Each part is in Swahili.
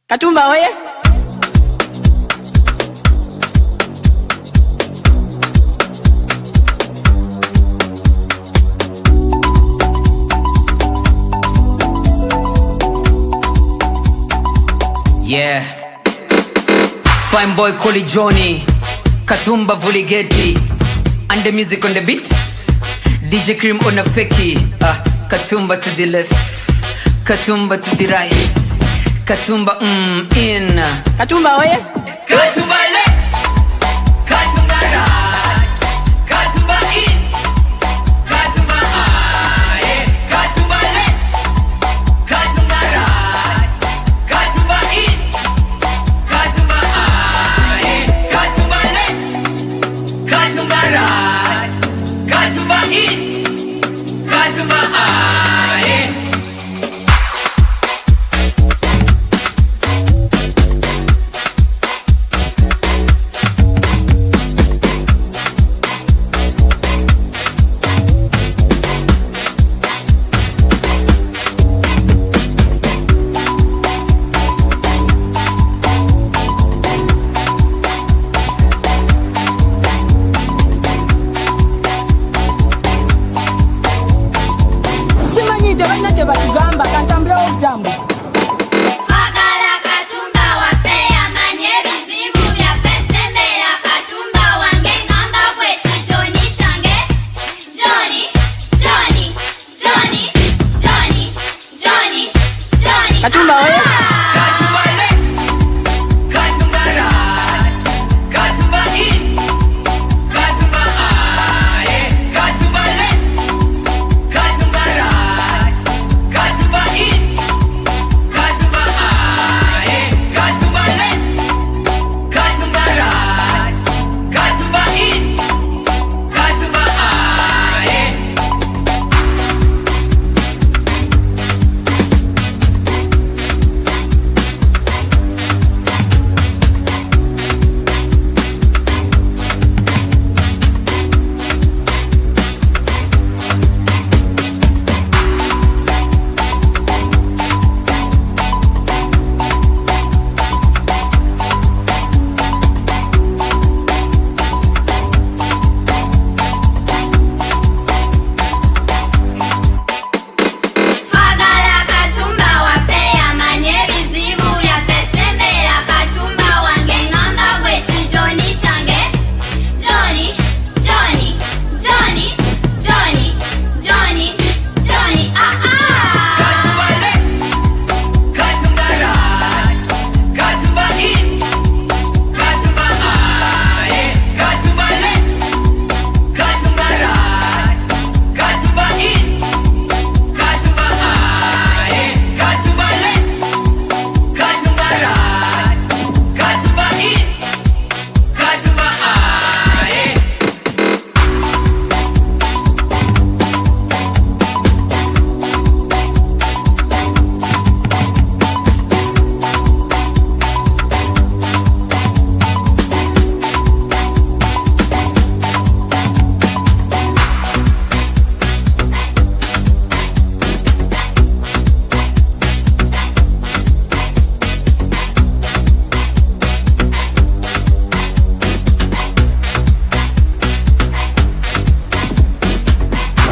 Katumba oye! Yeah, fine boy Koli Johnny, Katumba Vuligeti, and the music on the beat, DJ Cream on a feki. Katumba to the left, Katumba to the right, Katumba in. Katumba oye! Katumba left, Katumba right, Katumba in, Katumba aye, Katumba left, Katumba right, Katumba in, Katumba aye, Katumba left, Katumba right, Katumba in, Katumba aye. Balina batugamba kantambulawo butambu. Twagala Katumba waffe amanye ebizibu byaffe sembera Katumba wange ngamba bwekyo Johnny kyange. Johnny, Johnny, Johnny, Johnny, Johnny, Johnny. Katumba oye! Katumba left, Katumba right, Katumba in, Katumba aye, Katumba left, Katumba right, Katumba in, Katumba aye, Katumba left, Katumba right, Katumba in, Katumba aye. Twagala Katumba waffe amanye ebizibu byaffe sembera Katumba wange ngamba bwekyo Johnny kyange. Johnny, Johnny, Johnny, Johnny, Johnny, Johnny, Katumba left, Katumba right, Katumba in, Katumba aye, Katumba left, Katumba right, Katumba in, Katumba aye, Katumba left, Katumba right, Katumba in, Katumba aye.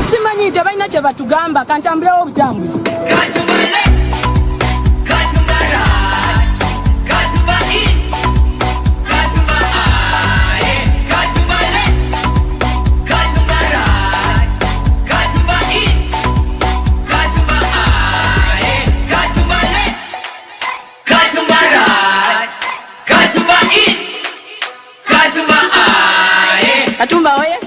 Simanyi tebalina kye batugamba kantambulawo butambuzi. Katumba left, Katumba right, Katumba in, Katumba aye, Katumba left, Katumba right, Katumba in, Katumba aye, Katumba left, Katumba right, Katumba in, Katumba aye. Katumba oye!